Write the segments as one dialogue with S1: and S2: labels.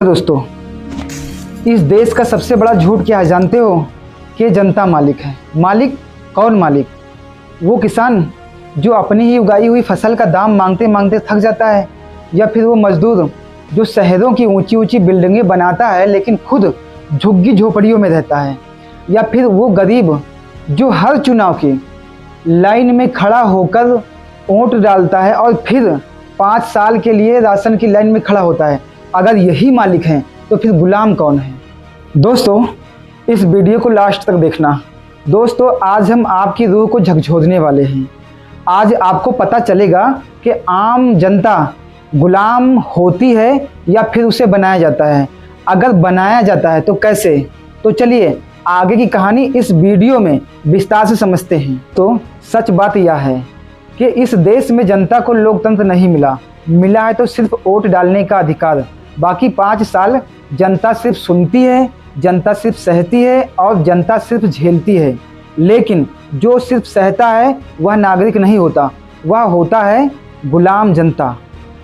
S1: दोस्तों, इस देश का सबसे बड़ा झूठ क्या है जानते हो? कि जनता मालिक है। मालिक कौन मालिक? वो किसान जो अपनी ही उगाई हुई फसल का दाम मांगते मांगते थक जाता है, या फिर वो मजदूर जो शहरों की ऊंची ऊंची बिल्डिंगें बनाता है लेकिन खुद झुग्गी झोपड़ियों में रहता है, या फिर वो गरीब जो हर चुनाव की लाइन में खड़ा होकर वोट डालता है और फिर 5 साल के लिए राशन की लाइन में खड़ा होता है। अगर यही मालिक हैं तो फिर गुलाम कौन है? दोस्तों, इस वीडियो को लास्ट तक देखना। दोस्तों, आज हम आपकी रूह को झकझोरने वाले हैं। आज आपको पता चलेगा कि आम जनता गुलाम होती है या फिर उसे बनाया जाता है। अगर बनाया जाता है तो कैसे? तो चलिए आगे की कहानी इस वीडियो में विस्तार से समझते हैं। तो सच बात यह है कि इस देश में जनता को लोकतंत्र नहीं मिला है तो सिर्फ वोट डालने का अधिकार। बाकी 5 साल जनता सिर्फ सुनती है, जनता सिर्फ सहती है और जनता सिर्फ झेलती है। लेकिन जो सिर्फ सहता है वह नागरिक नहीं होता, वह होता है गुलाम जनता।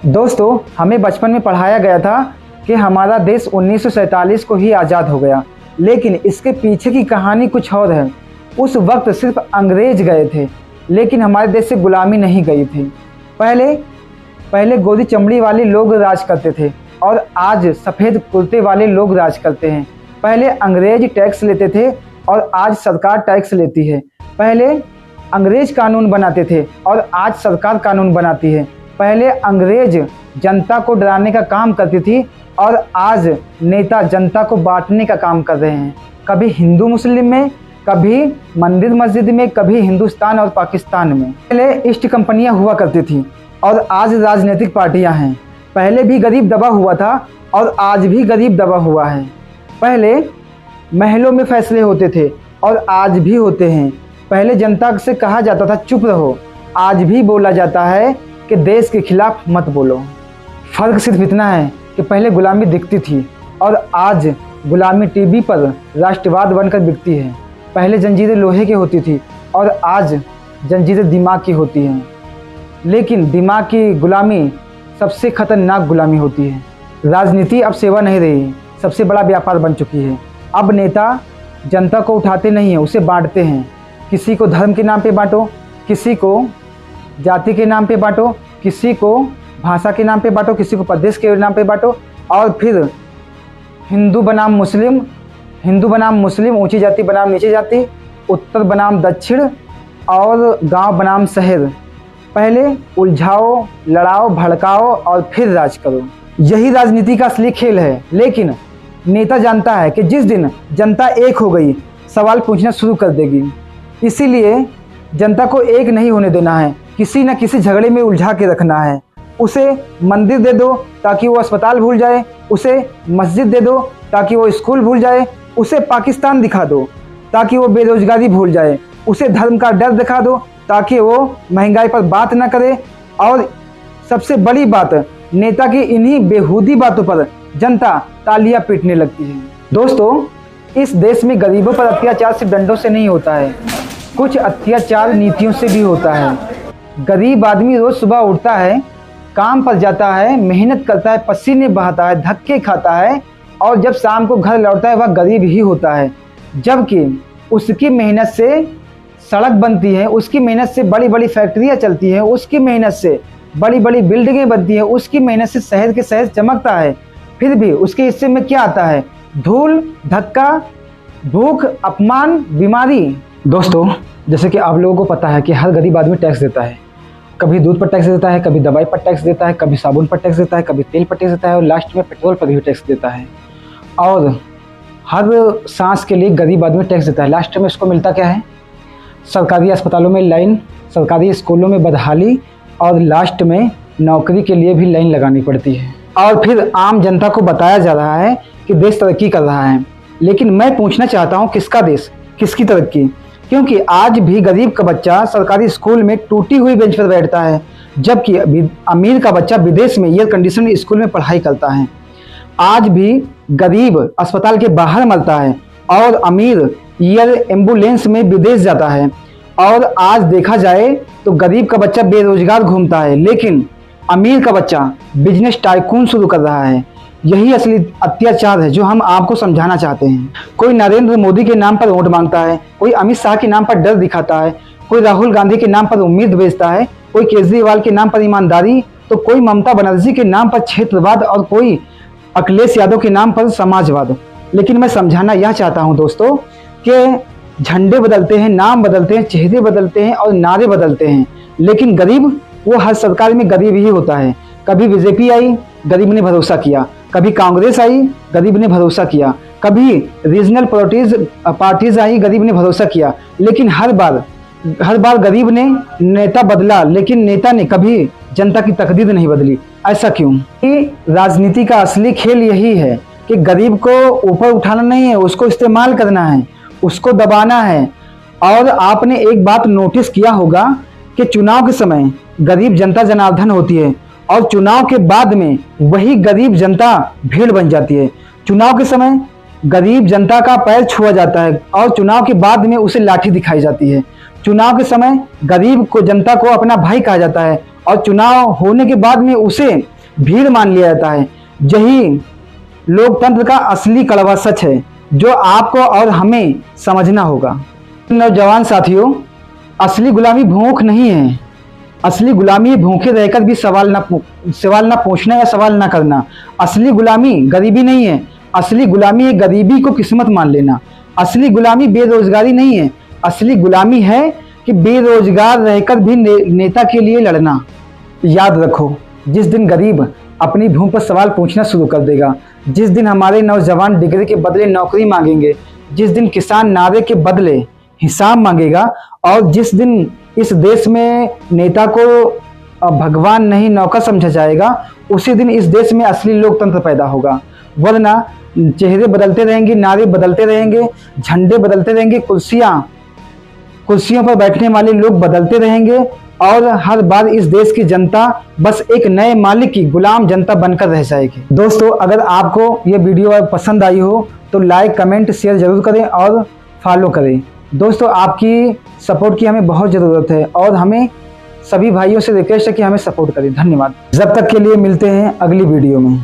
S1: दोस्तों, हमें बचपन में पढ़ाया गया था कि हमारा देश 1947 को ही आज़ाद हो गया, लेकिन इसके पीछे की कहानी कुछ और है। उस वक्त सिर्फ अंग्रेज गए थे, लेकिन हमारे देश से गुलामी नहीं गई थी। पहले गोरी चमड़ी वाले लोग राज करते थे और आज सफ़ेद कुर्ते वाले लोग राज करते हैं। पहले अंग्रेज टैक्स लेते थे और आज सरकार टैक्स लेती है। पहले अंग्रेज कानून बनाते थे और आज सरकार कानून बनाती है। पहले अंग्रेज जनता को डराने का काम करती थी और आज नेता जनता को बांटने का काम कर रहे हैं। कभी हिंदू मुस्लिम में, कभी मंदिर मस्जिद में, कभी हिंदुस्तान और पाकिस्तान में। पहले ईस्ट कंपनियां हुआ करती थी और आज राजनीतिक पार्टियां हैं। पहले भी गरीब दबा हुआ था और आज भी गरीब दबा हुआ है। पहले महलों में फैसले होते थे और आज भी होते हैं। पहले जनता से कहा जाता था चुप रहो, आज भी बोला जाता है कि देश के खिलाफ मत बोलो। फ़र्क सिर्फ इतना है कि पहले गुलामी दिखती थी और आज गुलामी टीवी पर राष्ट्रवाद बनकर बिकती है। पहले जंजीरें लोहे की होती थी और आज जंजीरें दिमाग की होती हैं। लेकिन दिमाग की गुलामी सबसे खतरनाक गुलामी होती है। राजनीति अब सेवा नहीं रही, सबसे बड़ा व्यापार बन चुकी है। अब नेता जनता को उठाते नहीं हैं, उसे बांटते हैं। किसी को धर्म के नाम पे बांटो, किसी को जाति के नाम पे बांटो, किसी को भाषा के नाम पे बांटो, किसी को प्रदेश के नाम पे बांटो, और फिर हिंदू बनाम मुस्लिम, ऊंची जाति बनाम नीची जाति, उत्तर बनाम दक्षिण और गांव बनाम शहर। पहले उलझाओ, लड़ाओ, भड़काओ और फिर राज करो। यही राजनीति का असली खेल है। लेकिन नेता जानता है कि जिस दिन जनता एक हो गई, सवाल पूछना शुरू कर देगी। इसीलिए जनता को एक नहीं होने देना है, किसी न किसी झगड़े में उलझा के रखना है। उसे मंदिर दे दो ताकि वो अस्पताल भूल जाए, उसे मस्जिद दे दो ताकि वो स्कूल भूल जाए, उसे पाकिस्तान दिखा दो ताकि वो बेरोजगारी भूल जाए, उसे धर्म का डर दिखा दो ताकि वो महंगाई पर बात न करे। और सबसे बड़ी बात, नेता की इन्हीं बेहूदी बातों पर जनता तालियां पीटने लगती है। दोस्तों, इस देश में गरीबों पर अत्याचार सिर्फ डंडों से नहीं होता है, कुछ अत्याचार नीतियों से भी होता है। गरीब आदमी रोज सुबह उठता है, काम पर जाता है, मेहनत करता है, पसीने बहाता है, धक्के खाता है और जब शाम को घर लौटता है वह गरीब ही होता है। जबकि उसकी मेहनत से सड़क बनती है, उसकी मेहनत से बड़ी बड़ी फैक्ट्रियाँ चलती हैं, उसकी मेहनत से बड़ी बड़ी बिल्डिंगें बनती हैं, उसकी मेहनत से शहर के शहर चमकता है। फिर भी उसके हिस्से में क्या आता है? धूल, धक्का, भूख, अपमान, बीमारी। दोस्तों, जैसे कि आप लोगों को पता है कि हर गरीब आदमी टैक्स देता है। कभी दूध पर टैक्स देता है, कभी दवाई पर टैक्स देता है, कभी साबुन पर टैक्स देता है, कभी तेल पर टैक्स देता है और लास्ट में पेट्रोल पर भी टैक्स देता है। और हर सांस के लिए गरीब आदमी टैक्स देता है। लास्ट में इसको मिलता क्या है? सरकारी अस्पतालों में लाइन, सरकारी स्कूलों में बदहाली और लास्ट में नौकरी के लिए भी लाइन लगानी पड़ती है। और फिर आम जनता को बताया जा रहा है कि देश तरक्की कर रहा है। लेकिन मैं पूछना चाहता हूँ, किसका देश, किसकी तरक्की? क्योंकि आज भी गरीब का बच्चा सरकारी स्कूल में टूटी हुई बेंच पर बैठता है, जबकि अमीर का बच्चा विदेश में एयर कंडीशन स्कूल में पढ़ाई करता है। आज भी गरीब अस्पताल के बाहर मरता है और अमीर एयर एम्बुलेंस में विदेश जाता है। और आज देखा जाए तो गरीब का बच्चा बेरोजगार घूमता है, लेकिन अमीर का बच्चा बिजनेस टाइकून शुरू कर रहा है। यही असली अत्याचार है जो हम आपको समझाना चाहते हैं। कोई नरेंद्र मोदी के नाम पर वोट मांगता है, कोई अमित शाह के नाम पर डर दिखाता है, कोई राहुल गांधी के नाम पर उम्मीद बेचता है, कोई केजरीवाल के नाम पर ईमानदारी, तो कोई ममता बनर्जी के नाम पर क्षेत्रवाद और कोई अखिलेश यादव के नाम पर समाजवाद। लेकिन मैं समझाना यह चाहता हूं दोस्तों कि झंडे बदलते हैं, नाम बदलते हैं, चेहरे बदलते हैं और नारे बदलते हैं, लेकिन गरीब वो हर सरकार में गरीब ही होता है। कभी बीजेपी आई, गरीब ने भरोसा किया, कभी कांग्रेस आई, गरीब ने भरोसा किया, कभी रीजनल पार्टीज आई, गरीब ने भरोसा किया, लेकिन हर बार गरीब ने नेता बदला, लेकिन नेता ने कभी जनता की तकदीर नहीं बदली। ऐसा क्यों? कि राजनीति का असली खेल यही है कि गरीब को ऊपर उठाना नहीं है, उसको इस्तेमाल करना है, उसको दबाना है। और आपने एक बात नोटिस किया होगा कि चुनाव के समय गरीब जनता जनार्दन होती है और चुनाव के बाद में वही गरीब जनता भीड़ बन जाती है। चुनाव के समय गरीब जनता का पैर छुआ जाता है और चुनाव के बाद में उसे लाठी दिखाई जाती है। चुनाव के समय गरीब को जनता को अपना भाई कहा जाता है और चुनाव होने के बाद में उसे भीड़ मान लिया जाता है। यही लोकतंत्र का असली कड़वा सच है जो आपको और हमें समझना होगा। नौजवान साथियों, असली गुलामी भूख नहीं है। असली गुलामी भूखे रहकर भी सवाल ना पूछना या सवाल ना करना। असली गुलामी गरीबी नहीं है। असली गुलामी है गरीबी को किस्मत मान लेना। असली गुलामी बेरोजगारी नहीं है। असली गुलामी है कि बेरोजगार रहकर भी नेता के लिए लड़ना। याद रखो, जिस दिन गरीब अपनी भूख पर सवाल पूछना शुरू कर देगा, जिस दिन हमारे नौजवान डिग्री के बदले नौकरी मांगेंगे, जिस दिन किसान नारे के बदले हिसाब मांगेगा और जिस दिन इस देश में नेता को भगवान नहीं नौकर समझा जाएगा, उसी दिन इस देश में असली लोकतंत्र पैदा होगा। वरना चेहरे बदलते रहेंगे, नारे बदलते रहेंगे, झंडे बदलते रहेंगे, कुर्सियों पर बैठने वाले लोग बदलते रहेंगे और हर बार इस देश की जनता बस एक नए मालिक की गुलाम जनता बनकर रह जाएगी। दोस्तों, अगर आपको ये वीडियो पसंद आई हो तो लाइक, कमेंट, शेयर जरूर करें और फॉलो करें। दोस्तों, आपकी सपोर्ट की हमें बहुत ज़रूरत है और हमें सभी भाइयों से रिक्वेस्ट है कि हमें सपोर्ट करें। धन्यवाद। जब तक के लिए मिलते हैं अगली वीडियो में।